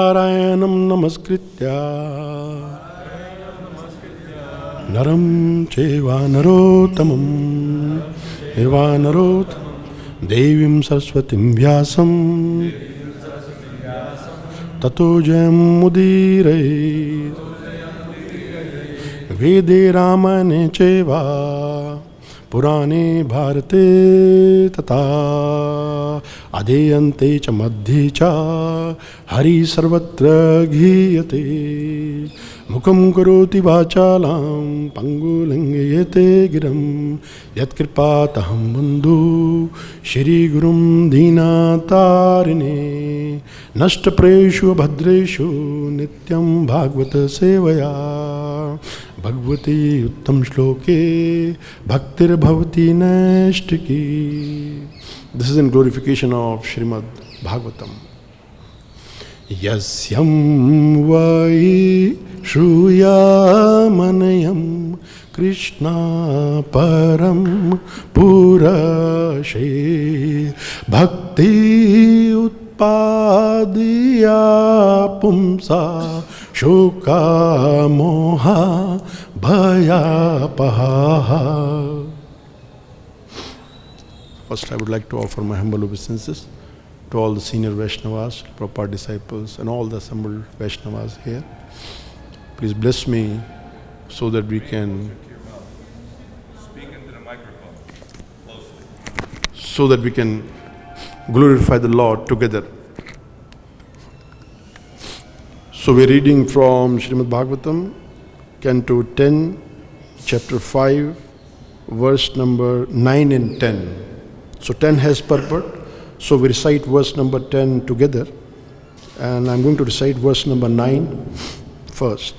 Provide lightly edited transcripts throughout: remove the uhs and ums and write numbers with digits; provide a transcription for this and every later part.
नारायणं नमस्कृत्य नरं चैव नरोत्तमं देवीं सरस्वतीं व्यासं ततो जयमुदीरयेत्। वेदे रामायणे चैव पुराणे भारते तथा अधेयन्ते च मध्ये च हरिः सर्वत्र गीयते। मुखं करोति वाचालां पङ्गुलिङ्गयते गिरं यत्कृपातहं वन्दे श्रीगुरुं दीनतारिणे। नष्टप्रेषु भद्रेषु नित्यं भागवत सेवया भगवती उत्तम श्लोके भक्तिर्भवति नैष्टिकी। This is in glorification of Srimad Bhagavatam. Yasyam vai shruyamanayam Krishna param purashe bhakti utpadiya pumsa shoka moha bhayapaha. First, I would like to offer my humble obeisances to all the senior Vaishnavas, proper disciples, and all the assembled Vaishnavas here. Please bless me so that we can speak into the microphone closely, so that we can glorify the Lord together. So we're reading from Srimad Bhagavatam, Canto 10, Chapter 5, verse number 9 and 10. So 10 has purport, so we recite verse number 10 together, and I'm going to recite verse number 9 first.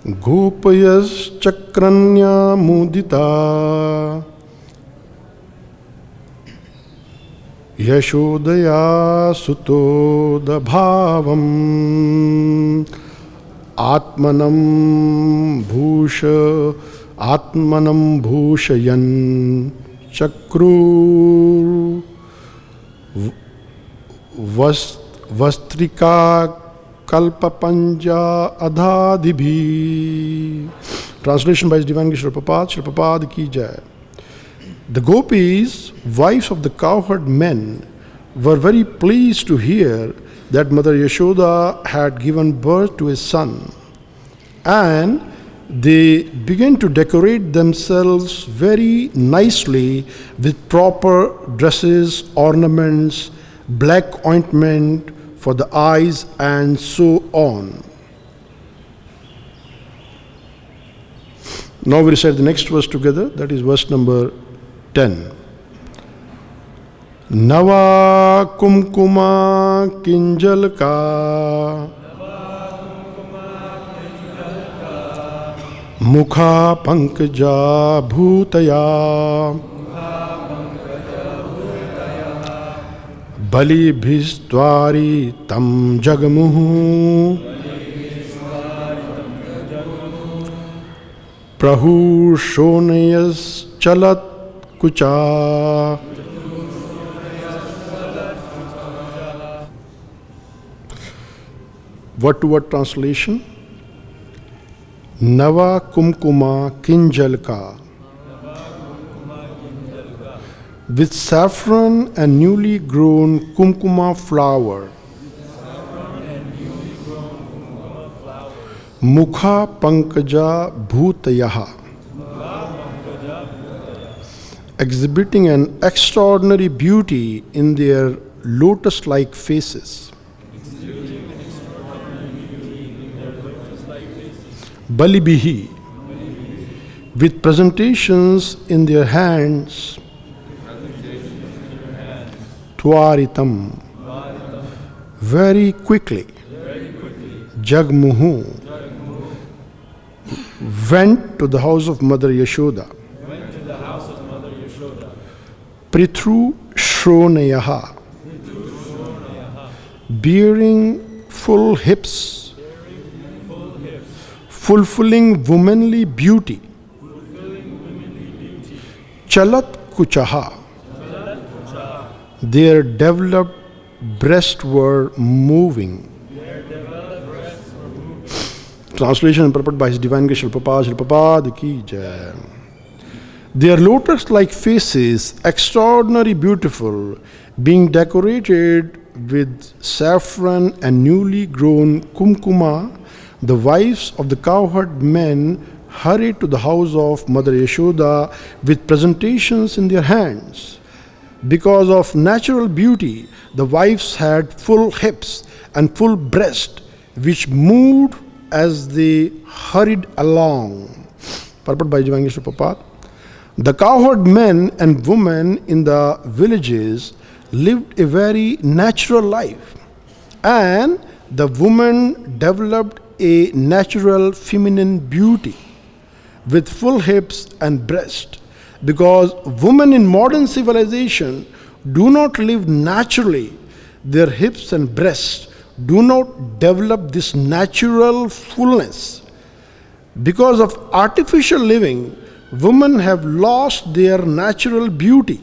Gopayaschakranya mudita Yashodaya sutoda bhavam Atmanam bhushayan chakru vastrika kalpapanja adhadibhi. Translation by His Divine Grace Srila Prabhupada. Srila Prabhupada ki jai. The gopis, wives of the cowherd men, were very pleased to hear that Mother Yashoda had given birth to a son, and they began to decorate themselves very nicely with proper dresses, ornaments, black ointment for the eyes, and so on. Now we recite the next verse together, that is verse number 10. Nava kumkuma kinjalka mukha pankaja bhutaya bali bhistwari tam jagamuhu prahushonayas chalat kucha. Word to word translation. Nava kumkuma kinjalka. With saffron and newly grown kumkuma flower. Mukha pankaja bhutayaha. Exhibiting an extraordinary beauty in their lotus-like faces. Balibihi, with presentations in their hands. Twaritam, very quickly. Jagmuhu, went to the house of Mother Yashoda. Prithu Shronayaha, bearing full hips, fulfilling womanly beauty. Chalat kuchaha. Their developed breasts were moving. Translation and purport by His Divine Grace Srila Prabhupada ki jai. Their lotus-like faces, extraordinarily beautiful, being decorated with saffron and newly grown kumkuma, the wives of the cowherd men hurried to the house of Mother Yashoda with presentations in their hands. Because of natural beauty, the wives had full hips and full breast, which moved as they hurried along. Purport by Divine Grace Srila Prabhupada. The cowherd men and women in the villages lived a very natural life, and the woman developed a natural feminine beauty with full hips and breast, because women in modern civilization do not live naturally. Their hips and breasts do not develop this natural fullness. Because of artificial living, women have lost their natural beauty,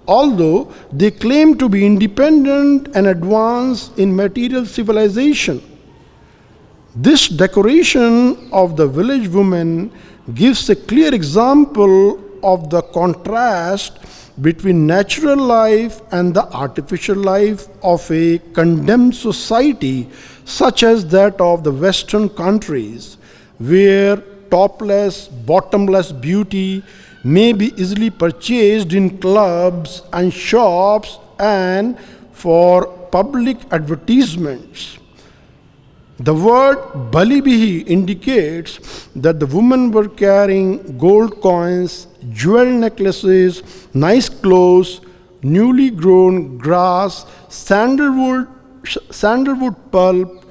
although they claim to be independent and advanced in material civilization. This decoration of the village woman gives a clear example of the contrast between natural life and the artificial life of a condemned society such as that of the Western countries, where topless, bottomless beauty may be easily purchased in clubs and shops and for public advertisements. The word Balibihi indicates that the women were carrying gold coins, jewel necklaces, nice clothes, newly grown grass, sandalwood pulp,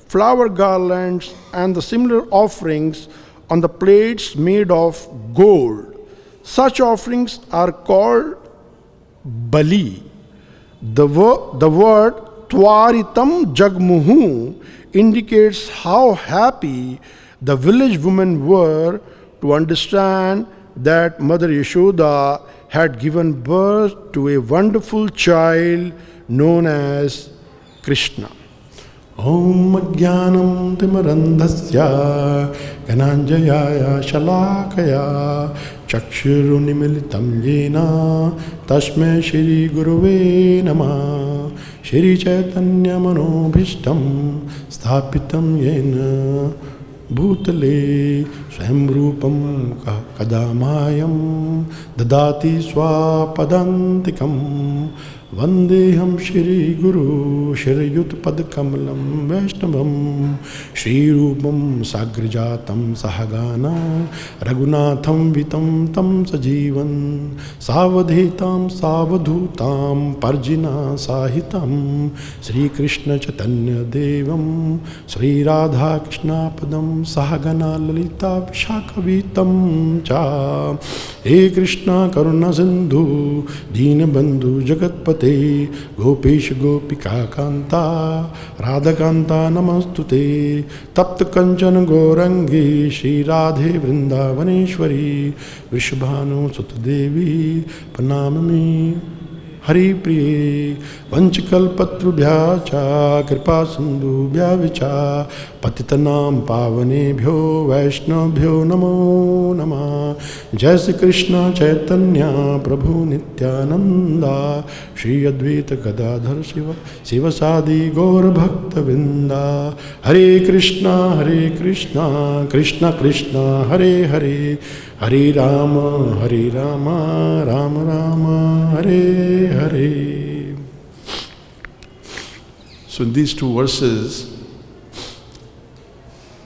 flower garlands, and the similar offerings on the plates made of gold. Such offerings are called Bali. The word Twaritam Jagmuhu indicates how happy the village women were to understand that Mother Yashoda had given birth to a wonderful child known as Krishna. Om Jnanam Timarandhasya Gananjaya Shalakaya Chakshurunimilitam Yena Tasme Shri Guruve Namah Shri Chaitanya Manobhishtam Sthapitam Yena Bhutale Swayamrupam Kadamayam Dadati Swapadantikam Vandeham Shri Guru Shri Yutpad Kamalam Vaishnavam Shri Rupam Sagrajatam Sahagana Raghunatham Vitam Tam Sajivan Savadhitam Savadhutam Parjina Sahitam Shri Krishna Chaitanya Devam Shri Radha Krishna Padam Sahagana Lalita Vishakavitam Cha He Krishna Karuna Sindhu Dina Bandhu Jagatpate Gopesh Gopika Kanta Radha Kanta Namastute Tapta Kanchan Gorangi Shri Radhe Vrindavaneshwari Vrishabhanu Sutadevi Panamami Hari Priye Vanchikalpatrubhyacha Kripa Sindhubhya Vicha Patitanam Pavanebhyo Vaishnavbhyo Namo Namah Jai Shri Krishna Chaitanya Prabhu Nityananda Shri Advaita Gadadhar Shiva Sivasadi Gaur Bhakta Vinda Hare Krishna Krishna Krishna Hare Hare Hare Rama Rama Rama Hare Hare. So in these two verses,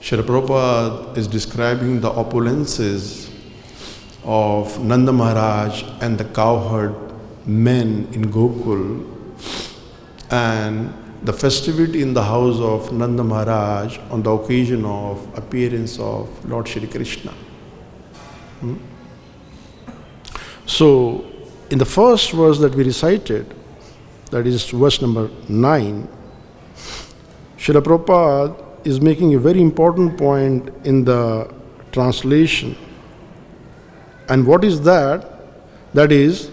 Srila Prabhupada is describing the opulences of Nanda Maharaj and the cowherd men in Gokul, and the festivity in the house of Nanda Maharaj on the occasion of appearance of Lord Shri Krishna. So, in the first verse that we recited, that is verse number 9, Srila Prabhupada is making a very important point in the translation. And what is that? That is,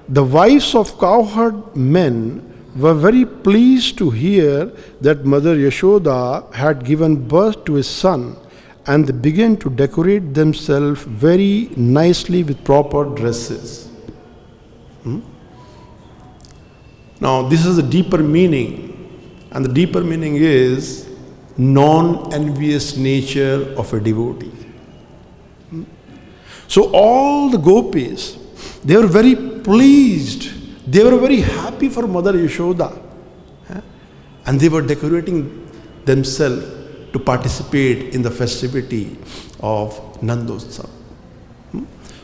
the wives of cowherd men were very pleased to hear that Mother Yashoda had given birth to a son, and they began to decorate themselves very nicely with proper dresses. Now, this is a deeper meaning, and the deeper meaning is non-envious nature of a devotee. So all the gopis, they were very pleased. They were very happy for Mother Yashoda. And they were decorating themselves to participate in the festivity of Nandotsav.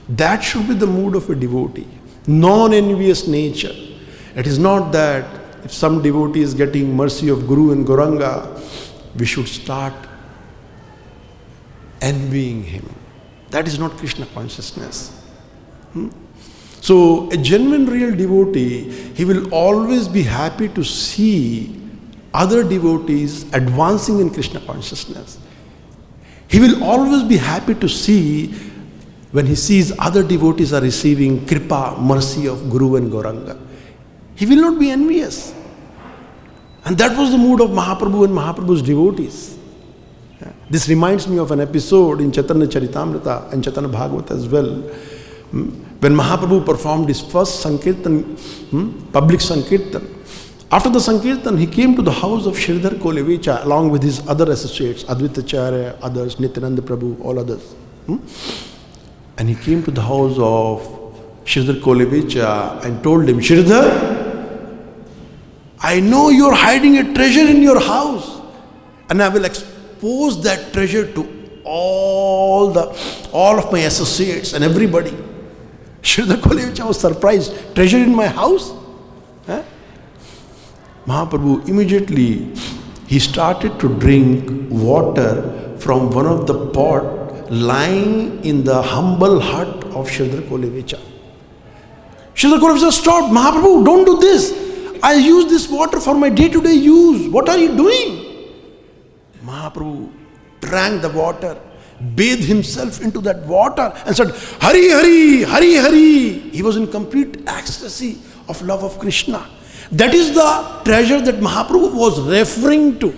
That should be the mood of a devotee. Non-envious nature. It is not that if some devotee is getting mercy of Guru and Gauranga, we should start envying him. That is not Krishna consciousness. So a genuine real devotee, he will always be happy to see other devotees advancing in Krishna consciousness. He will always be happy to see when he sees other devotees are receiving kripa, mercy of Guru and Gauranga. He will not be envious. And that was the mood of Mahaprabhu and Mahaprabhu's devotees. This reminds me of an episode in Chaitanya Charitamrita and Chaitanya Bhagavata as well. When Mahaprabhu performed his first Sankirtan, public Sankirtan. After the Sankirtan, he came to the house of Sridhar Kolevicha along with his other associates, Advaita Acharya, others, Nityananda Prabhu, all others. And he came to the house of Sridhar Kolevicha and told him, Sridhar, I know you're hiding a treasure in your house, and I will expose that treasure to all of my associates and everybody. Sridhar Kolevicha was surprised. Treasure in my house? Mahaprabhu immediately, he started to drink water from one of the pot lying in the humble hut of Sridhar Kolevicha. Sridhar Kolevicha, stop, Mahaprabhu, don't do this. I use this water for my day-to-day use. What are you doing? Mahaprabhu drank the water, bathed himself into that water and said, Hari, Hari, Hari, Hari. He was in complete ecstasy of love of Krishna. That is the treasure that Mahaprabhu was referring to.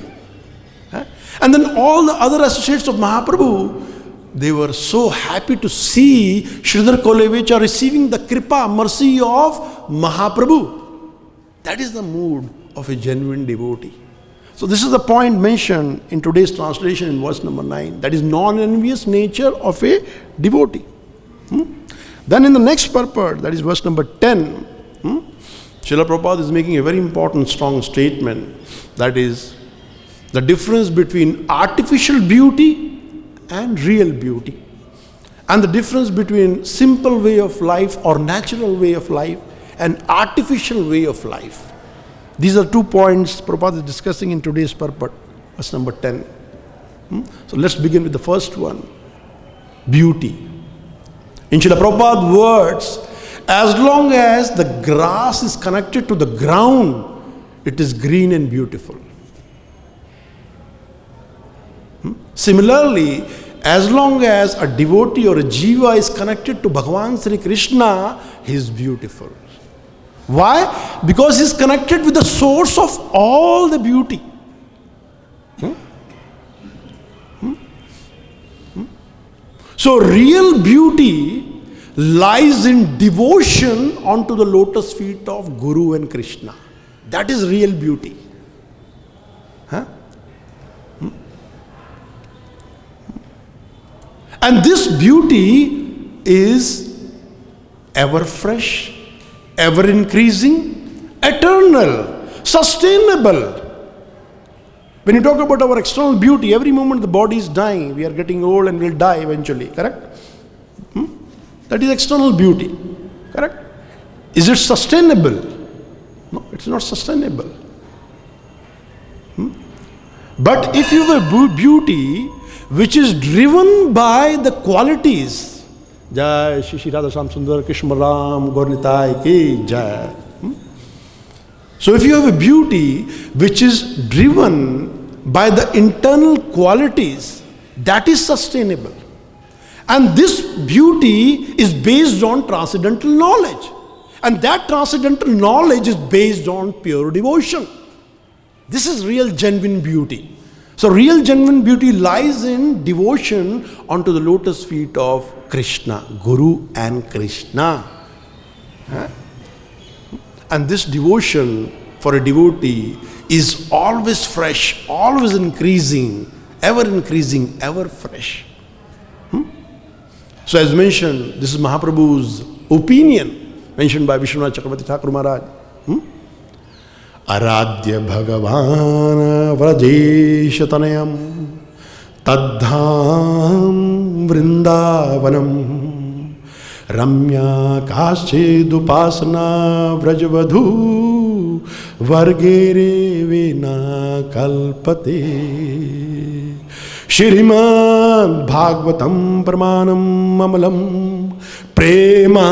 And then all the other associates of Mahaprabhu, they were so happy to see Sridhar Kolevicha receiving the kripa, mercy of Mahaprabhu. That is the mood of a genuine devotee. So this is the point mentioned in today's translation in verse number 9. That is non-envious nature of a devotee. Then in the next purport, that is verse number 10, Srila Prabhupada is making a very important, strong statement. That is the difference between artificial beauty and real beauty. And the difference between simple way of life or natural way of life and artificial way of life. These are 2 points Prabhupada is discussing in today's purport, verse number 10. So let's begin with the first one, beauty. In Srila Prabhupada's words, as long as the grass is connected to the ground, it is green and beautiful. Similarly, as long as a devotee or a jiva is connected to Bhagavan Sri Krishna, he is beautiful. Why? Because he is connected with the source of all the beauty. So real beauty lies in devotion onto the lotus feet of Guru and Krishna. That is real beauty. And this beauty is ever fresh, ever increasing, eternal, sustainable. When you talk about our external beauty, every moment the body is dying, we are getting old and will die eventually, correct? That is external beauty, correct? Is it sustainable? No, it's not sustainable. But if you have a beauty which is driven by the qualities, Jai Shri Shri Radha Shyam Sundar Krishna Ram Gaur Nitai Ki Jai. So if you have a beauty which is driven by the internal qualities that is sustainable. And this beauty is based on transcendental knowledge. And that transcendental knowledge is based on pure devotion. This is real genuine beauty. So real genuine beauty lies in devotion onto the lotus feet of Krishna, Guru and Krishna. And this devotion for a devotee is always fresh, always increasing, ever fresh. So as mentioned, this is Mahaprabhu's opinion, mentioned by Vishwanath Chakravarti Thakur Maharaj. Aradhya Bhagavan Vrajeshatanayam Tadham Vrindavanam Ramya Kaschedupasana Vrajavadhu Vargere Vina Kalpate Shrimad Bhagavatam Pramanam Mamalam Prema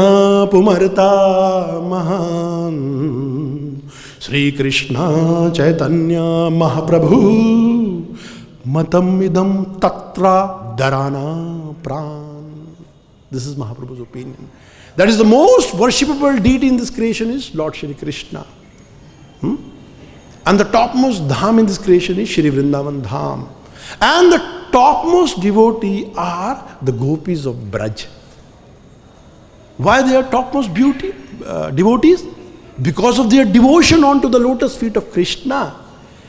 Pumarta Mahan Sri Krishna Chaitanya Mahaprabhu Matam Idam Tatra Dharana Pran. This is Mahaprabhu's opinion. That is the most worshipable deity in this creation is Lord Shri Krishna. And the topmost dham in this creation is Shri Vrindavan Dham. And the topmost devotee are the gopis of Braj. Why they are topmost devotees? Because of their devotion onto the lotus feet of Krishna.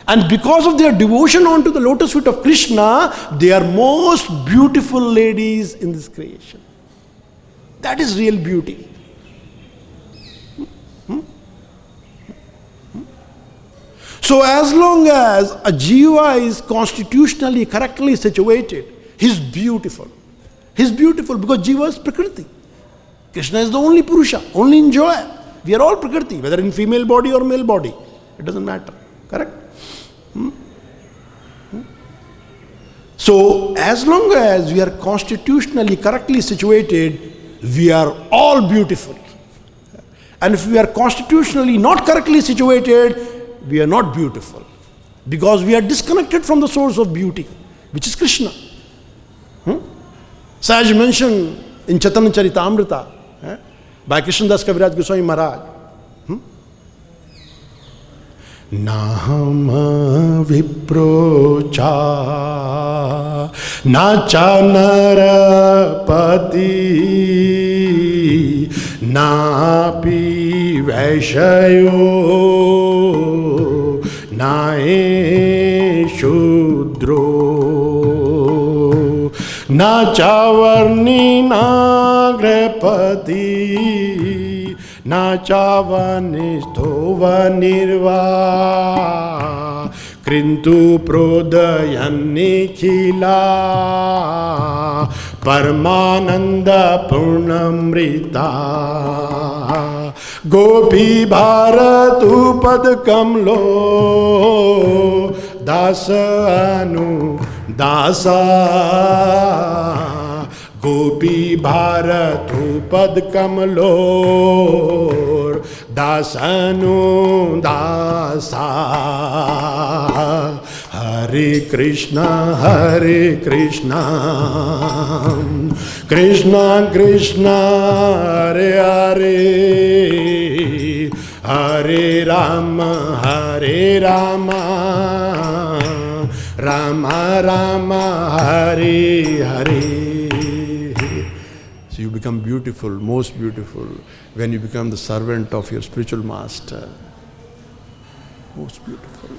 And because of their devotion onto the lotus feet of Krishna, they are most beautiful ladies in this creation. That is real beauty. So as long as a jiva is constitutionally correctly situated, he is beautiful. He is beautiful because jiva is Prakriti. Krishna is the only Purusha, only enjoyer. We are all Prakriti, whether in female body or male body. It doesn't matter. Correct? So as long as we are constitutionally correctly situated, we are all beautiful. And if we are constitutionally not correctly situated, we are not beautiful, because we are disconnected from the source of beauty, which is Krishna. So as mentioned in Chaitanya Charitamrita by Krishnadas Kaviraj Goswami Maharaj, Naham viprocha nacha narapati napi vaishayo nae shudro nacha varni nagrapati nacha vanistho vanirva krintu prodayan nikhila Paramananda Purnamrita Gopi Bharatu Padkamlo Dasa Anu Dasa Gopi Bharatu Padkamlo Dasanu Dasa Hare Krishna, Krishna Krishna, Hare Hare, Hare Rama, Rama Rama, Hare Hare. So you become beautiful, most beautiful, when you become the servant of your spiritual master. Most beautiful.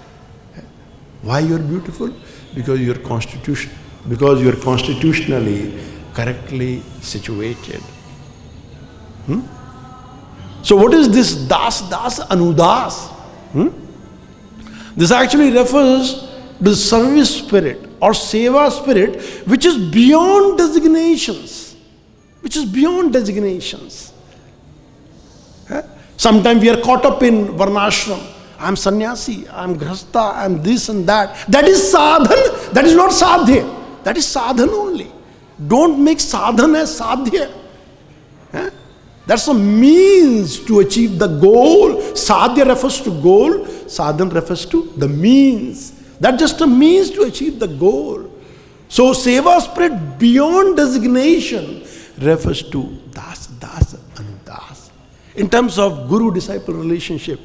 Why you are beautiful? Because you are constitutionally correctly situated. So what is this das anudas? This actually refers to the service spirit or seva spirit, which is beyond designations. Sometimes we are caught up in varnashram. I am sannyasi, I am grihastha, I am this and that. That is sadhan, that is not sadhya. That is sadhan only. Don't make sadhan as sadhya. That's a means to achieve the goal. Sadhya refers to goal, sadhan refers to the means That's just a means to achieve the goal. So seva spread beyond designation refers to das, das, anudas. In terms of guru-disciple relationship,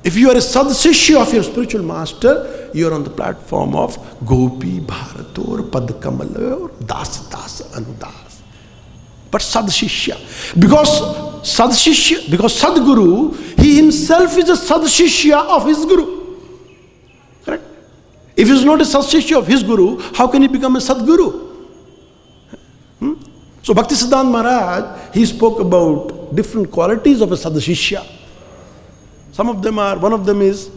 if you are a sadshishya of your spiritual master, you are on the platform of Gopi, Bharator, Padkamal, Das, Das, Anudas. But sadshishya. Because Sadguru, he himself is a sadshishya of his guru. Correct? If he is not a sadshishya of his guru, how can he become a Sadguru? So Bhaktisiddhanta Maharaj, he spoke about different qualities of a sadshishya. Some of them are, one of them is,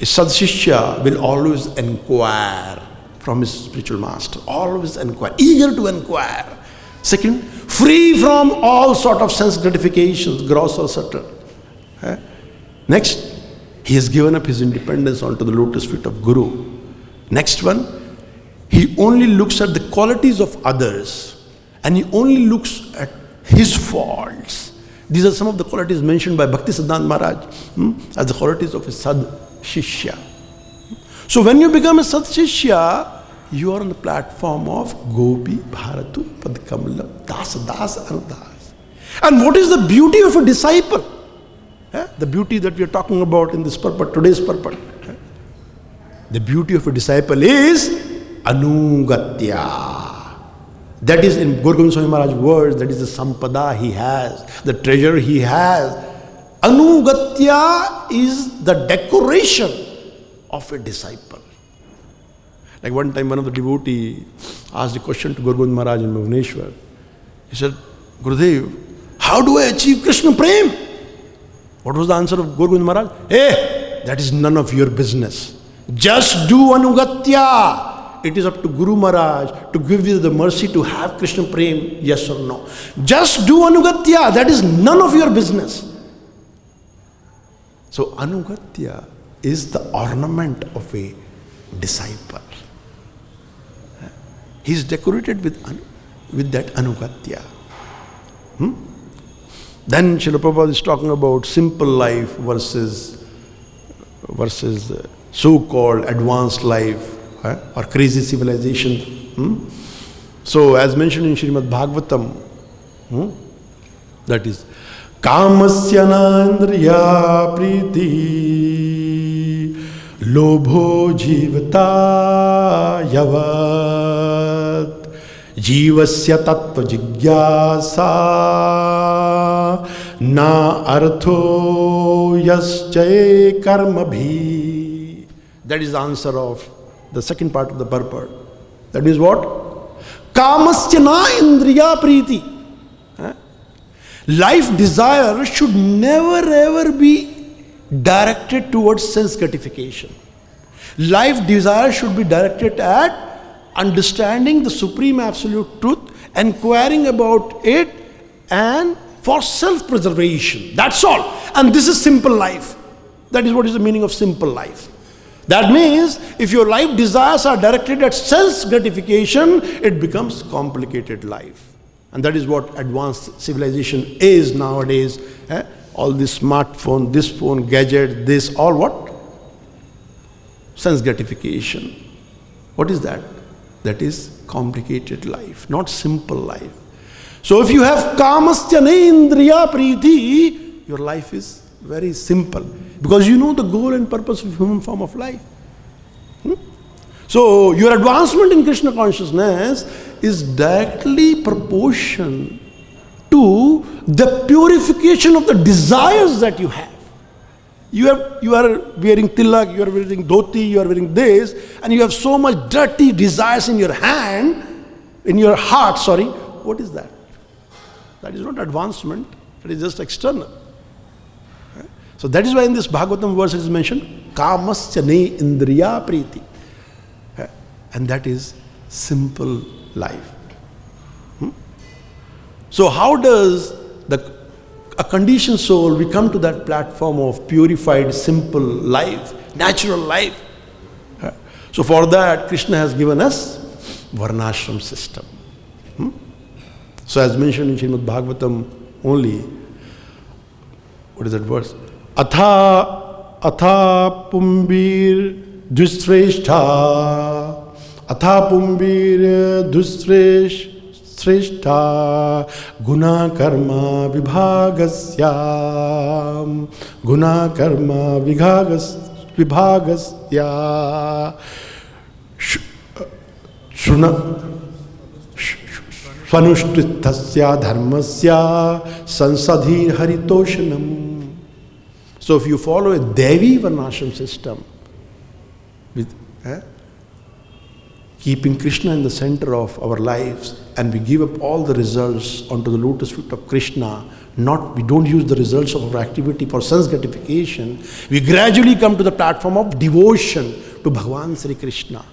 a sadshishya will always inquire from his spiritual master. Always inquire, eager to inquire. Second, free from all sort of sense gratifications, gross or subtle. Next, he has given up his independence onto the lotus feet of Guru. Next one, he only looks at the qualities of others and he only looks at his faults. These are some of the qualities mentioned by Bhaktisiddhanta Maharaj as the qualities of a Sad Shishya. So when you become a Sad Shishya, you are on the platform of Gopi, Bharatu, Padkamala, Das, Das, Anudas. And what is the beauty of a disciple? The beauty that we are talking about in this purport, today's purport. The beauty of a disciple is Anugatya. That is, in Gaura Govinda Swami Maharaj's words, that is the sampada he has, the treasure he has. Anugatya is the decoration of a disciple. Like one time one of the devotee asked a question to Gaura Govinda Maharaj in Bhubaneswar. He said, Gurudev, how do I achieve Krishna Prem? What was the answer of Gaura Govinda Maharaj? Hey, that is none of your business. Just do Anugatya. It is up to Guru Maharaj to give you the mercy to have Krishna Prem, yes or no. Just do Anugatya. That is none of your business. So Anugatya is the ornament of a disciple. He is decorated with that Anugatya. Then Srila Prabhupada is talking about simple life versus so-called advanced life or crazy civilization. So as mentioned in Srimad Bhagavatam, that is Kamasya nandriya priti lobho jivata yavat jivasya tattva jigyasa na artho yaschay karma bhi. That is the answer of the second part of the purport. That means what? Kamasya na indriya priti. Life desire should never ever be directed towards sense gratification. Life desire should be directed at understanding the supreme absolute truth, inquiring about it, and for self-preservation. That's all. And this is simple life. That is what is the meaning of simple life. That means if your life desires are directed at sense gratification, it becomes complicated life. And that is what advanced civilization is nowadays. All this smartphone, this phone, gadget, this, all what? Sense gratification. What is that? That is complicated life, not simple life. So if you have kamasya indriya priti, your life is very simple. Because you know the goal and purpose of human form of life. So your advancement in Krishna consciousness is directly proportional to the purification of the desires that you have. You are wearing tilak, you are wearing dhoti, you are wearing this, and you have so much dirty desires in your hand, in your heart, sorry. What is that? That is not advancement, that is just external. So that is why in this Bhagavatam verse it is mentioned, Kamasya ne indriya priti. And that is simple life. So how does a conditioned soul, we come to that platform of purified, simple life, natural life? So for that, Krishna has given us Varnashram system. So as mentioned in Srimad Bhagavatam only, what is that verse? Atha अथा पुंबीर दुश्रेष्ठा, अथा पुंबीर दुश्रेष्ठा गुना कर्म विभागस्याम, गुना कर्म विभागस्या स्वनुष्ठितस्य धर्मस्य संसधि हरितोषणम. So if you follow a Devi Varnashram system, with keeping Krishna in the center of our lives, and we give up all the results onto the lotus feet of Krishna, we don't use the results of our activity for sense gratification, we gradually come to the platform of devotion to Bhagavan Sri Krishna.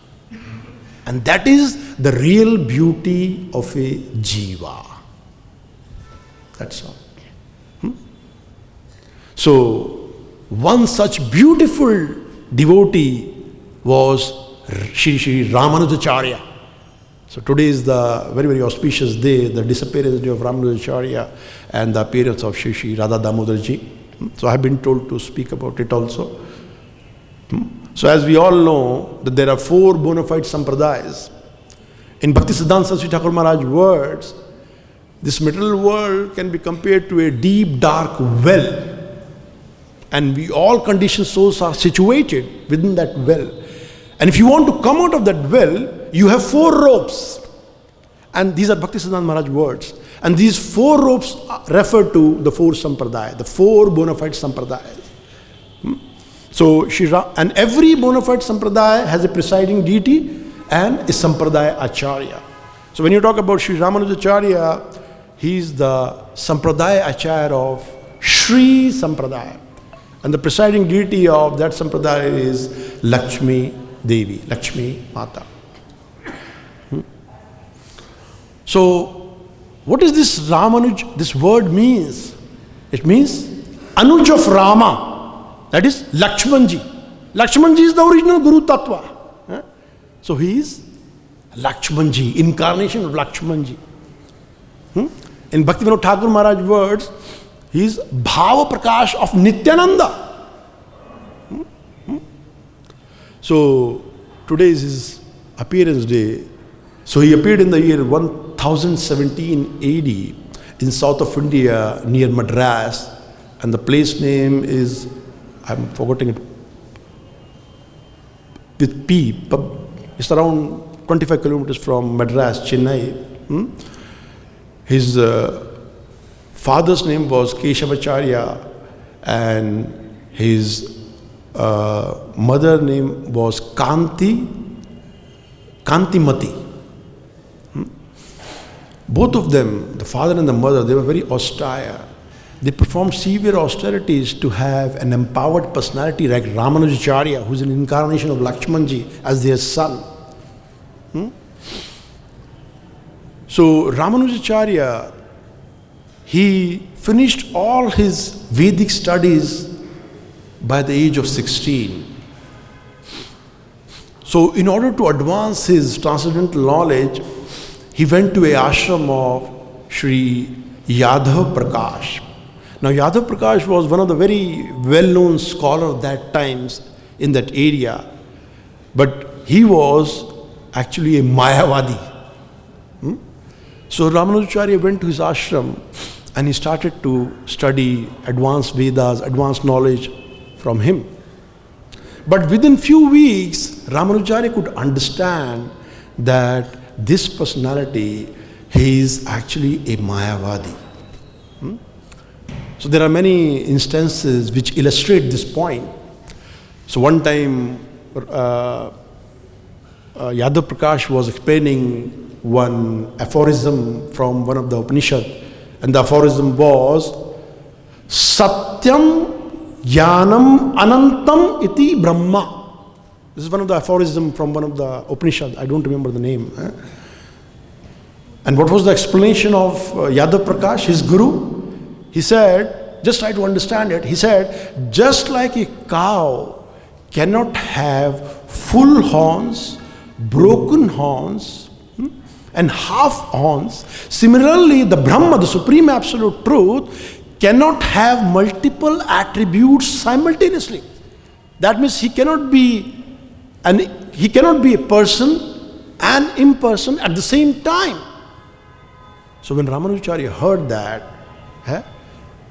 And that is the real beauty of a jiva. That's all. So, one such beautiful devotee was Shri Ramanujacharya. So today is the very, very auspicious day, the disappearance day of Ramanujacharya and the appearance of Shri Radha Damodarji. So I have been told to speak about it also. So as we all know that there are 4 bona fide sampradayas. In Bhaktisiddhanta Saraswati Thakur Maharaj's words, this material world can be compared to a deep dark well. And we all conditioned souls are situated within that well. And if you want to come out of that well, you have 4 ropes. And these are Bhaktisiddhanta Maharaj's words. And these 4 ropes refer to the 4 sampradaya, the 4 bona fide sampradayas. So, and every bona fide sampradaya has a presiding deity and a sampradaya acharya. So when you talk about Sri Ramanujacharya, he is the sampradaya acharya of Sri Sampradaya. And the presiding deity of that sampradaya is Lakshmi Devi, Lakshmi Mata. So, what is this Ramanuj? This word means? It means Anuj of Rama. That is Lakshmanji. Lakshmanji is the original Guru Tattva. So he is Lakshmanji, incarnation of Lakshmanji. In Bhaktivinoda Thakur Maharaj's words, he is Bhava Prakash of Nityananda. So today is his appearance day. So he appeared in the year 1017 AD in south of India near Madras, and the place name is, I'm forgetting it, with P. It's around 25 kilometers from Madras, Chennai. His father's name was Keshavacharya, and his mother name was Kantimati. Both of them, the father and the mother, they were very austere. They performed severe austerities to have an empowered personality like Ramanujacharya, who is an incarnation of Lakshmanji, as their son. So Ramanujacharya, he finished all his Vedic studies by the age of 16. So in order to advance his transcendental knowledge, he went to a ashram of Sri Yadav Prakash. Now Yadav Prakash was one of the very well-known scholars of that times in that area, but he was actually a Mayavadi. So Ramanujacharya went to his ashram and he started to study advanced Vedas, advanced knowledge from him. But within few weeks, Ramanujacharya could understand that this personality, he is actually a Mayavadi. So there are many instances which illustrate this point. So one time, Yadav Prakash was explaining one aphorism from one of the Upanishad, and the aphorism was Satyam Jnanam Anantam Iti Brahma. This is one of the aphorisms from one of the Upanishad. I don't remember the name. And what was the explanation of Yadav Prakash, his guru? He said, just try to understand it. He said, just like a cow cannot have full horns, broken horns, and half horns, similarly, the Brahma, the Supreme Absolute Truth, cannot have multiple attributes simultaneously. That means he cannot be a person and imperson at the same time. So when Ramanujacharya heard that,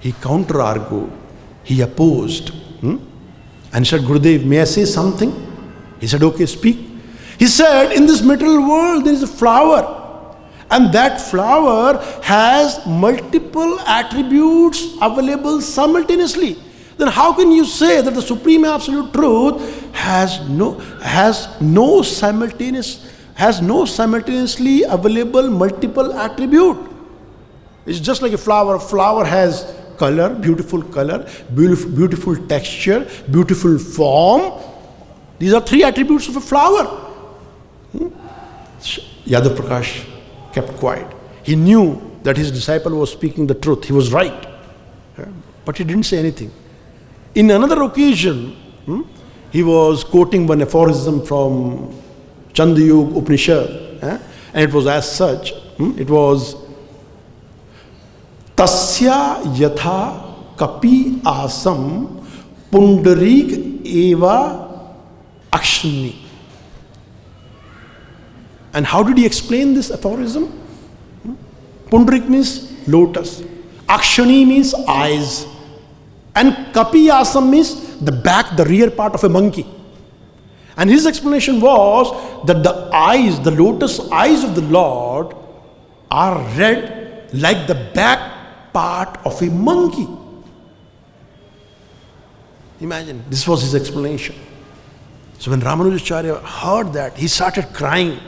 he counter-argued, he opposed, and said, Gurudev, may I say something? He said, okay, speak. He said, in this material world there is a flower, and that flower has multiple attributes available simultaneously. Then how can you say that the Supreme Absolute Truth has no simultaneously available multiple attribute? It's just like a flower. A flower has color, beautiful texture, beautiful form. These are three attributes of a flower. Yadav Prakash kept quiet. He knew that his disciple was speaking the truth. He was right. But he didn't say anything. In another occasion, he was quoting one aphorism from Chandayug Upanishad, and it was as such. It was Tasya yatha kapi asam pundarik eva akshani. And how did he explain this aphorism? Pundarik means lotus. Akshani means eyes. And kapi asam means the back, the rear part of a monkey. And his explanation was that the eyes, the lotus eyes of the Lord are red like the back part of a monkey. Imagine, this was his explanation. So when Ramanujacharya heard that, he started crying.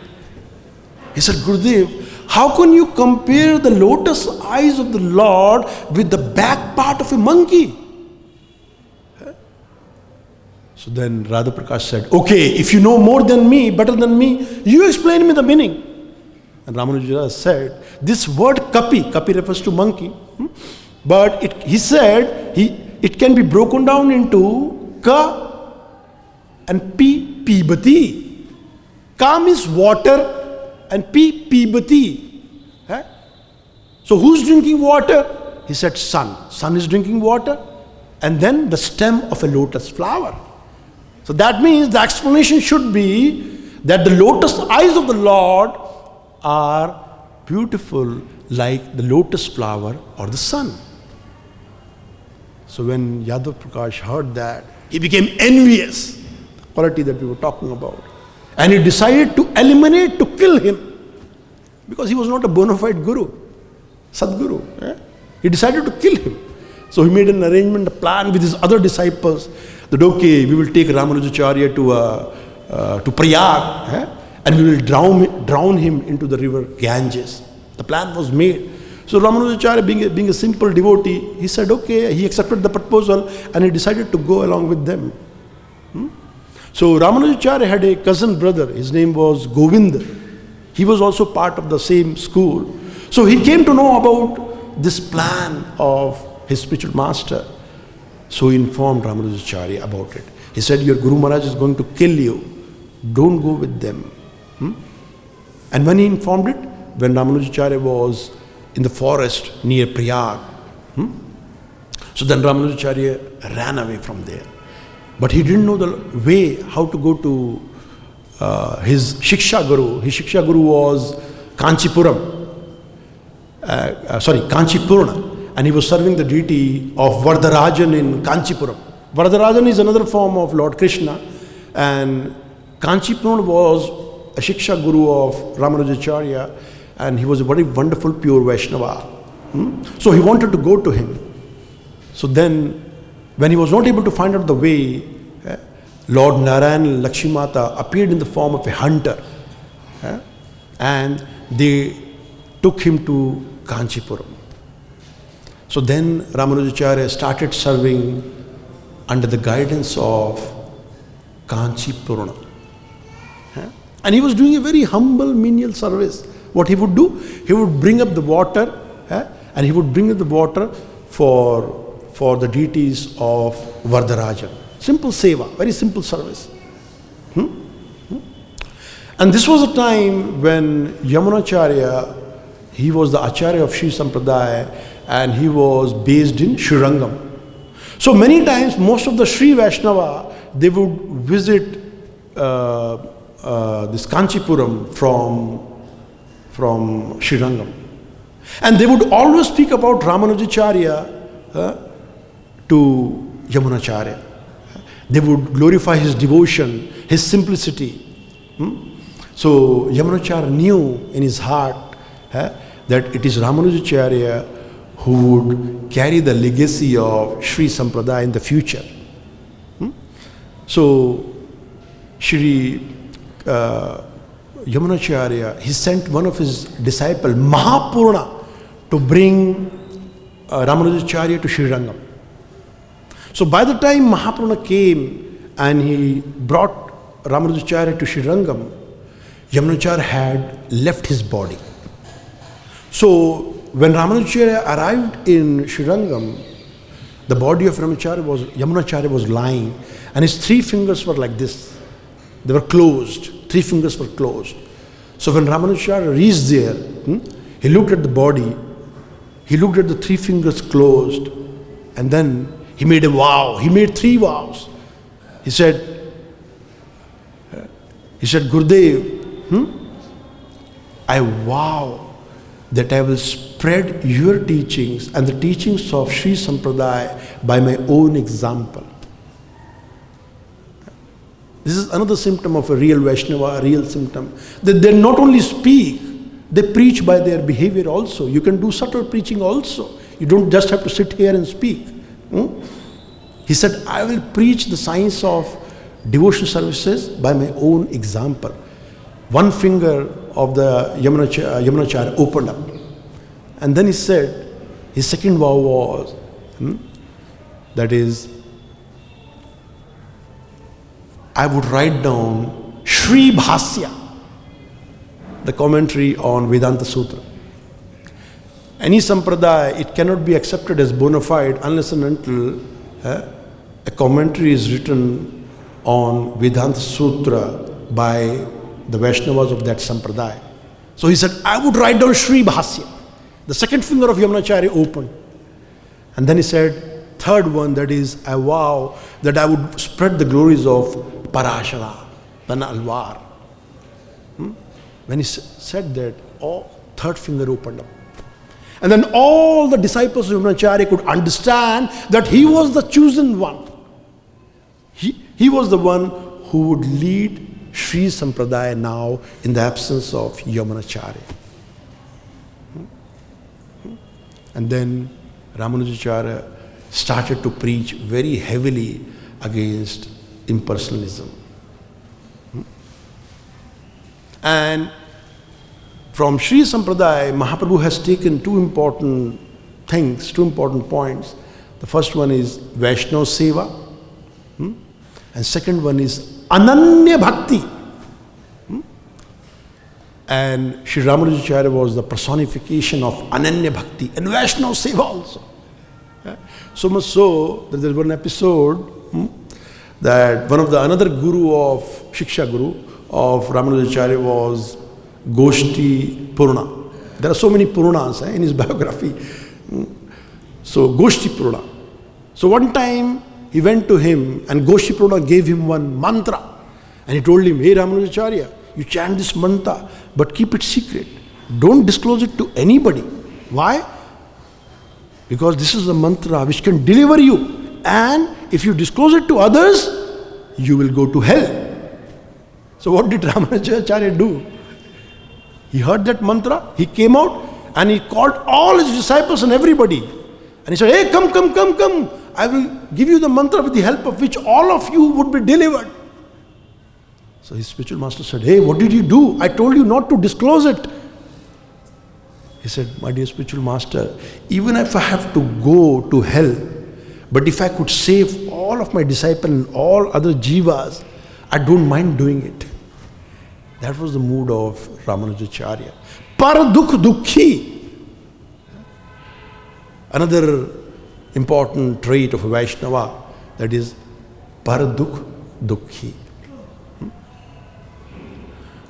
He said, Gurudev, how can you compare the lotus eyes of the Lord with the back part of a monkey? So then Radha Prakash said, okay, if you know more than me, better than me, you explain me the meaning. And Ramanujacharya said, this word kapi refers to monkey, but he said, it can be broken down into ka and pibati. Ka means water and pibati. So who's drinking water? He said sun. Sun is drinking water, and then the stem of a lotus flower. So that means the explanation should be that the lotus eyes of the Lord are beautiful like the lotus flower or the sun. So when Yadav Prakash heard that, he became envious, the quality that we were talking about. And he decided to eliminate, to kill him, because he was not a bona fide guru, Sadguru. He decided to kill him. So he made an arrangement, a plan with his other disciples, that okay, we will take Ramanujacharya to Prayag, and we will drown him into the river Ganges. The plan was made. So Ramanujacharya, being a simple devotee, he said okay, he accepted the proposal and he decided to go along with them. So Ramanujacharya had a cousin brother, his name was Govinda. He was also part of the same school. So he came to know about this plan of his spiritual master. So he informed Ramanujacharya about it. He said, your Guru Maharaj is going to kill you. Don't go with them. And when he informed it, when Ramanujacharya was in the forest near Prayag, so then Ramanujacharya ran away from there. But he didn't know the way, how to go to his Shiksha Guru. His Shiksha Guru was Kanchipurna. And he was serving the deity of Vardarajan in Kanchipuram. Vardarajan is another form of Lord Krishna, and Kanchipuram was a Shiksha Guru of Ramanujacharya, and he was a very wonderful pure Vaishnava. So he wanted to go to him. So then, when he was not able to find out the way, Lord Narayan Lakshmimata appeared in the form of a hunter, and they took him to Kanchipuram. So then Ramanujacharya started serving under the guidance of Kanchipurna. And he was doing a very humble menial service. What he would do, he would bring up the water, and he would bring up the water for the deities of Vardarajan. Simple seva, very simple service. And this was a time when Yamunacharya, he was the Acharya of Sri Sampradaya, and he was based in Srirangam. So many times, most of the Sri Vaishnava, they would visit this Kanchipuram from Srirangam. And they would always speak about Ramanujacharya to Yamunacharya. They would glorify his devotion, his simplicity. So Yamunacharya knew in his heart that it is Ramanujacharya who would carry the legacy of Sri Sampradaya in the future. So Shri Yamunacharya, he sent one of his disciples, Mahapurna, to bring Ramanujacharya to Srirangam. So by the time Mahapurna came and he brought Ramanujacharya to Srirangam, Yamunacharya had left his body. So when Ramanujacharya arrived in Srirangam, the body of Yamunacharya was lying, and his 3 fingers were like this. They were closed. 3 fingers were closed. So when Ramanujacharya reached there, he looked at the body, he looked at the 3 fingers closed, and then he made a vow. He made 3 vows. He said, Gurudev, I vow that I will spread your teachings and the teachings of Sri Sampradaya by my own example. This is another symptom of a real Vaishnava, a real symptom. That they not only speak, they preach by their behavior also. You can do subtle preaching also. You don't just have to sit here and speak. He said, I will preach the science of devotional services by my own example. 1 finger of the Yamunacharya opened up. And then he said, his second vow was, that is, I would write down Sri Bhasya, the commentary on Vedanta Sutra. Any sampradaya, it cannot be accepted as bona fide unless and until a commentary is written on Vedanta Sutra by the Vaishnavas of that sampradaya. So he said, I would write down Sri Bhasya. The second finger of Yamunacharya opened. And then he said, third one, that is, I vow that I would spread the glories of Parashara, Pana Alvar. When he said that, third finger opened up. And then all the disciples of Yamunacharya could understand that he was the chosen one. He was the one who would lead Sri Sampradaya now in the absence of Yamunacharya. And then Ramanujacharya started to preach very heavily against impersonalism. And from Sri Sampradaya, Mahaprabhu has taken 2 important things, 2 important points. The first one is Vaishnava Seva, and second one is Ananya Bhakti. And Sri Ramanujacharya was the personification of Ananya Bhakti and Vaishnava Seva also. So much so that there was one episode that another guru of Shiksha Guru of Ramanujacharya was Goshti Purna. There are so many Puranas in his biography. So Goshti Purna. So one time he went to him and Goshti Purna gave him one mantra. And he told him, hey Ramanujacharya, you chant this mantra, but keep it secret. Don't disclose it to anybody. Why? Because this is a mantra which can deliver you. And if you disclose it to others, you will go to hell. So what did Ramanujacharya do? He heard that mantra, he came out and he called all his disciples and everybody. And he said, hey, come. I will give you the mantra with the help of which all of you would be delivered. So his spiritual master said, hey, what did you do? I told you not to disclose it. He said, my dear spiritual master, even if I have to go to hell, but if I could save all of my disciples and all other jivas, I don't mind doing it. That was the mood of Ramanujacharya. Par dukh dukhi. Another important trait of a Vaishnava, that is par dukh dukhi.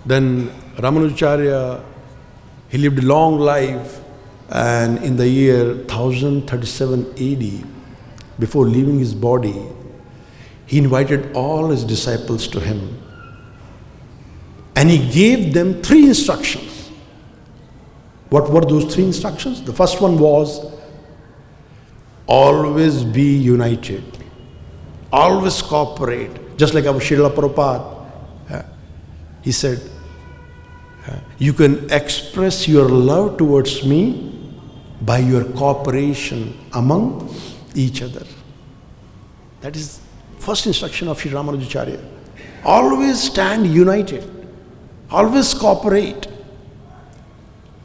Then Ramanujacharya, he lived a long life, and in the year 1037 AD, before leaving his body, he invited all his disciples to him. And he gave them 3 instructions. What were those 3 instructions? The first one was, always be united. Always cooperate. Just like our Srila Prabhupada, he said, you can express your love towards me by your cooperation among each other. That is first instruction of Sri Ramanujacharya. Always stand united. Always cooperate.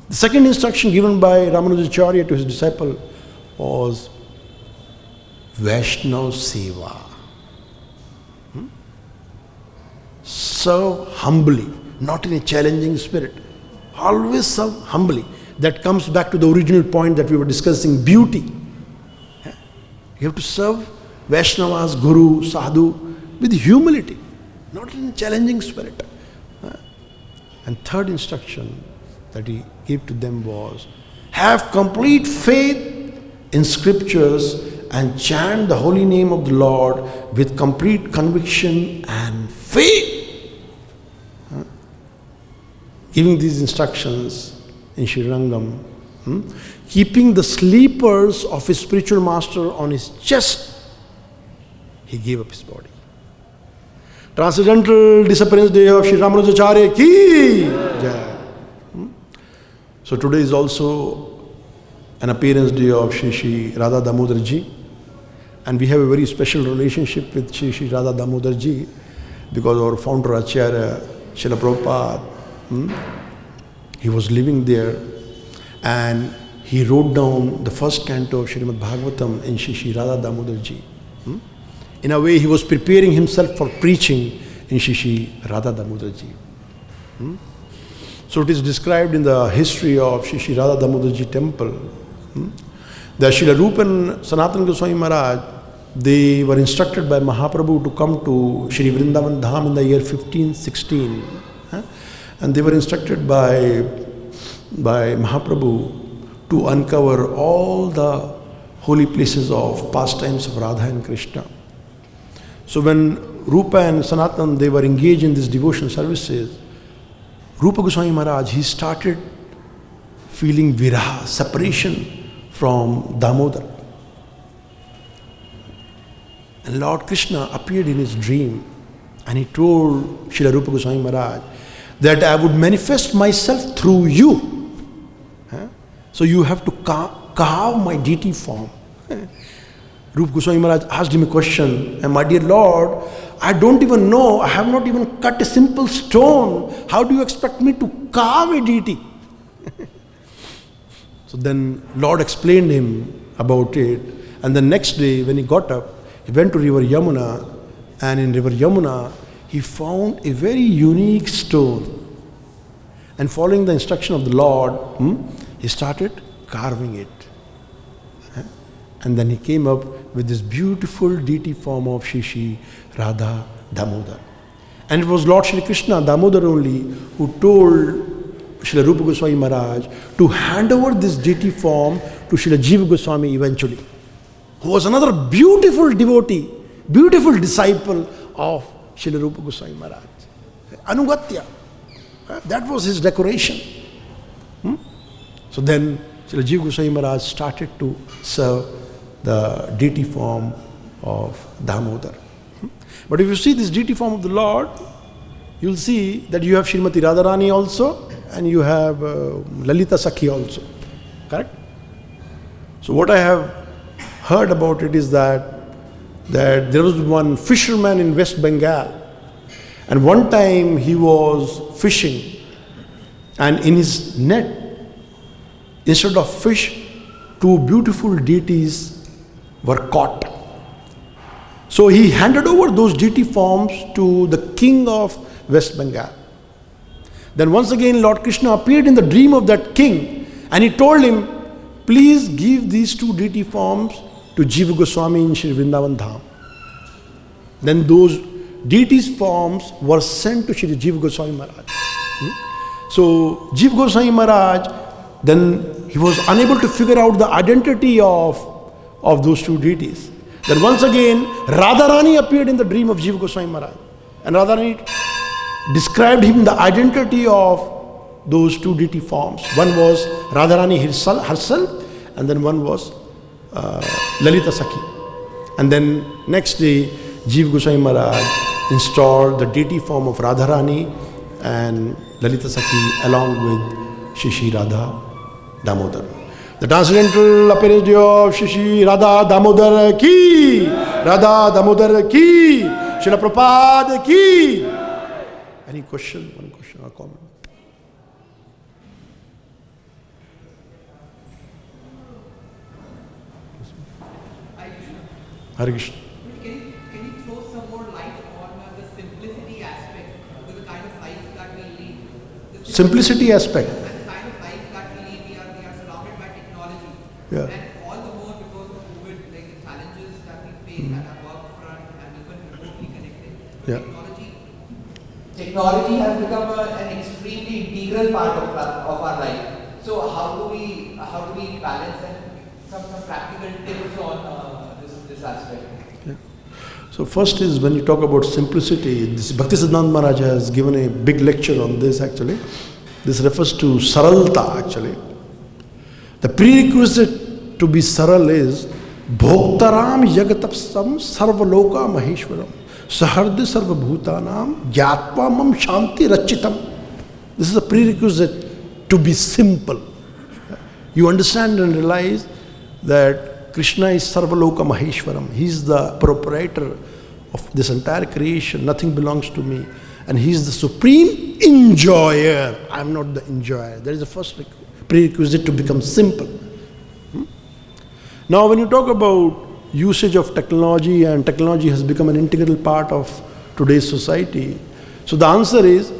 The second instruction given by Ramanujacharya to his disciple was Vaishnav Seva. Serve humbly, not in a challenging spirit. Always serve humbly. That comes back to the original point that we were discussing, beauty. You have to serve Vaishnavas, Guru, Sadhu with humility, not in a challenging spirit. And third instruction that he gave to them was, have complete faith in scriptures and chant the holy name of the Lord with complete conviction and faith. Giving these instructions in Srirangam, keeping the sleepers of his spiritual master on his chest, he gave up his body. Transcendental Disappearance Day of Sri Ramanujacharya ki Jai. So today is also an appearance day of Shri Radha Damodar ji, and we have a very special relationship with Shri Radha Damodar ji because our founder Acharya Srila Prabhupada, he was living there and he wrote down the first canto of Srimad Bhagavatam in Shri Radha Damodar ji. In a way, he was preparing himself for preaching in Shri Radha Damodar ji. So it is described in the history of Shri Radha Damodar ji temple that Srila Rupa and Sanatana Goswami Maharaj, they were instructed by Mahaprabhu to come to Shri Vrindavan Dham in the year 1516. And they were instructed by Mahaprabhu to uncover all the holy places of pastimes of Radha and Krishna. So when Rupa and Sanatan, they were engaged in these devotion services, Rupa Goswami Maharaj, he started feeling viraha, separation from Damodar. And Lord Krishna appeared in his dream and he told Srila Rupa Goswami Maharaj that I would manifest myself through you. So you have to carve my deity form. Rupa Goswami Maharaj asked him a question, and my dear Lord, I don't even know, I have not even cut a simple stone. How do you expect me to carve a deity? So then Lord explained him about it, and the next day when he got up, he went to river Yamuna, and in river Yamuna, he found a very unique stone. And following the instruction of the Lord, he started carving it. And then he came up with this beautiful deity form of Shri Radha Damodar. And it was Lord Shri Krishna, Damodar only, who told Srila Rupa Goswami Maharaj to hand over this deity form to Srila Jiva Goswami eventually, who was another beautiful devotee, beautiful disciple of Srila Rupa Goswami Maharaj. Anugatya. That was his decoration. So then Srila Jiva Goswami Maharaj started to serve the deity form of Damodar. But if you see this deity form of the Lord, you'll see that you have Srimati Radharani also, and you have Lalita Sakhi also. Correct? So what I have heard about it is that there was one fisherman in West Bengal, and one time he was fishing, and in his net, instead of fish, 2 beautiful deities were caught. So he handed over those deity forms to the king of West Bengal. Then once again Lord Krishna appeared in the dream of that king, and he told him, please give these 2 deity forms to Jiva Goswami in Shri Vrindavan Dham. Then those deities forms were sent to Shri Jiva Goswami Maharaj. So Jiva Goswami Maharaj, then he was unable to figure out the identity of those 2 deities. Then once again, Radharani appeared in the dream of Jiva Goswami Maharaj. And Radharani described him the identity of those two deity forms. One was Radharani herself, and then one was Lalita Sakhi. And then next day, Jiva Goswami Maharaj installed the deity form of Radharani and Lalita Sakhi along with Shishi Radha Damodar. The transcendental appearance of Shishi Radha Damodar ki, Radha Damodar ki, Srila Prabhupada ki. Any question? One question or comment? Hare Krishna. Can you throw some more light on the simplicity aspect, the kind of life that we lead? Simplicity aspect. And the kind of life that we lead, we are surrounded by technology. Yeah. And all the more because of COVID, like the challenges that we face at our work front and even remotely connected. Yeah. Technology has become an extremely integral part of our life. So how do we balance and some practical tips on this aspect? Yeah. So first is when you talk about simplicity, this Bhaktisiddhanta Maharaj has given a big lecture on this actually. This refers to saralta actually. The prerequisite to be saral is bhoktaram yagatapsam sarvaloka maheshwaram sahardi sarvabhutanam gyatva mam shanti rachitam. This is a prerequisite to be simple. You understand and realize that Krishna is Sarvaloka Maheshwaram. He is the proprietor of this entire creation. Nothing belongs to me. And he is the supreme enjoyer. I am not the enjoyer. That is the first prerequisite to become simple. Now when you talk about usage of technology, and technology has become an integral part of today's society, so the answer is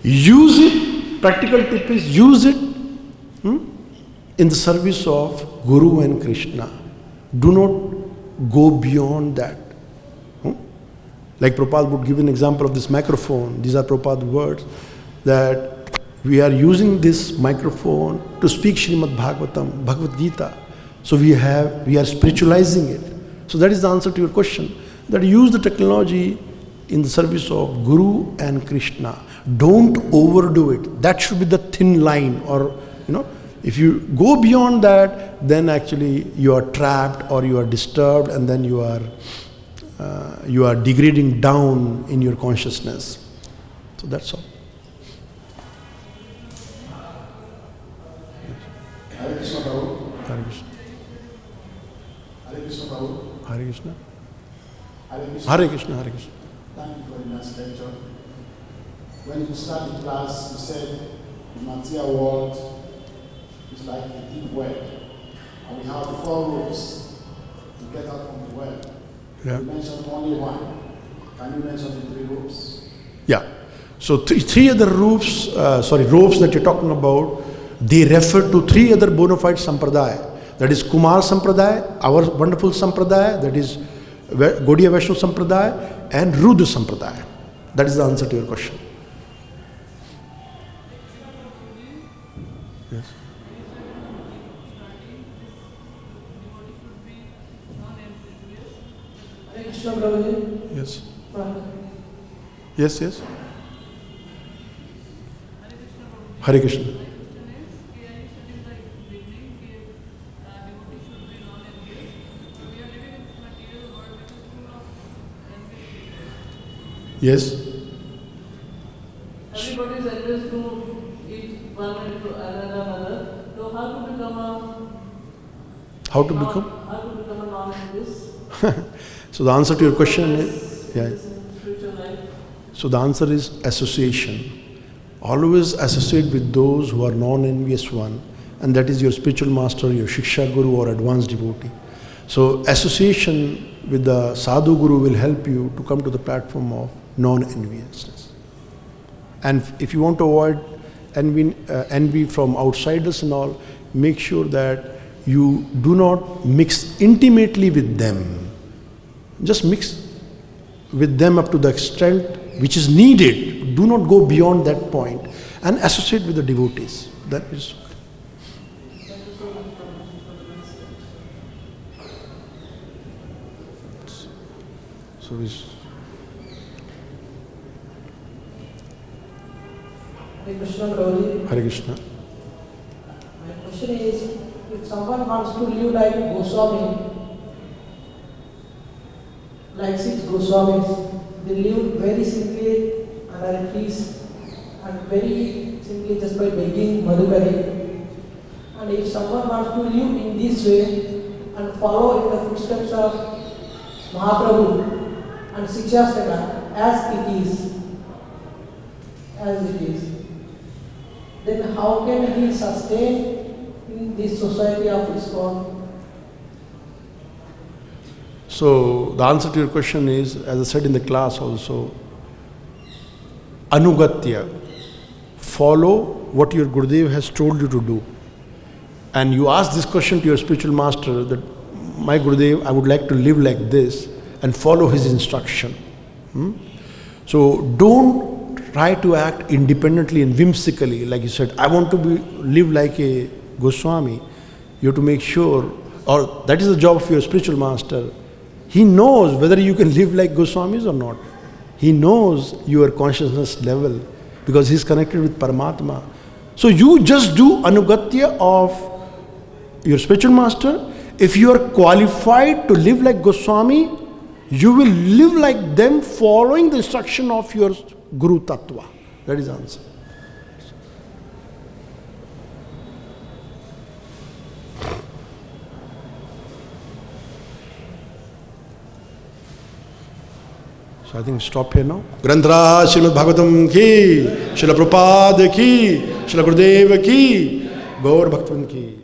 use it. Practical tip is use it in the service of Guru and Krishna. Do not go beyond that. Like Prabhupada would give an example of this microphone. These are Prabhupada's words, that we are using this microphone to speak Srimad Bhagavatam, Bhagavad Gita. So we are spiritualizing it. So that is the answer to your question. That use the technology in the service of Guru and Krishna. Don't overdo it. That should be the thin line, or if you go beyond that, then actually you are trapped or you are disturbed, and then you are degrading down in your consciousness. So that's all. Hare Krishna Prabhu. Hare Krishna. Hare Krishna Prabhu. Hare Krishna. Hare Krishna. Hare Krishna. Hare Krishna. Thank you for the nice lecture. When you started class, you said the material world is like a deep well, and we have 4 ropes to get out from the well. Yeah. You mentioned only one. Can you mention the 3 ropes? Yeah. So three other ropes that you're talking about, they refer to 3 other bona fide sampradaya. That is Kumar Sampradaya, our wonderful Sampradaya, that is Gaudiya Vaishnava Sampradaya, and Rudra Sampradaya. That is the answer to your question. Yes. Yes. Yes, yes. Hare Krishna. Yes. Everybody is addressed to each one and to another. So how to become a How to become? a non-Hinduist? So the answer to your question is, yeah. Spiritual life. So the answer is association. Always associate with those who are non-envious one, and that is your spiritual master, your Shiksha Guru or advanced devotee. So association with the Sadhu Guru will help you to come to the platform of non-enviousness. And if you want to avoid envy from outsiders and all, make sure that you do not mix intimately with them. Just mix with them up to the extent which is needed. Do not go beyond that point, and associate with the devotees. That is. So we. Hare Krishna, Prabhuji. Hare Krishna. My question is, if someone wants to live like Goswami, like 6 Goswamis, they live very simply under peace and very simply just by begging Madhukari. And if someone wants to live in this way and follow in the footsteps of Mahaprabhu and Sikshastaka as it is, then how can he sustain in this society of ISKCON? So the answer to your question is, as I said in the class also, anugatya, follow what your Gurudev has told you to do. And you ask this question to your spiritual master that, my Gurudev, I would like to live like this, and follow his instruction. So don't try to act independently and whimsically, like you said, I want to live like a Goswami. You have to make sure, or that is the job of your spiritual master. He knows whether you can live like Goswamis or not. He knows your consciousness level because he is connected with Paramatma. So you just do anugatya of your spiritual master. If you are qualified to live like Goswami, you will live like them following the instruction of your Guru Tattva. That is the answer. So I think stop here now. Granthra Srimad Bhagavatam ki, Srila Prabhupada ki, Srila Gurudev ki, Gaur Bhaktavan ki.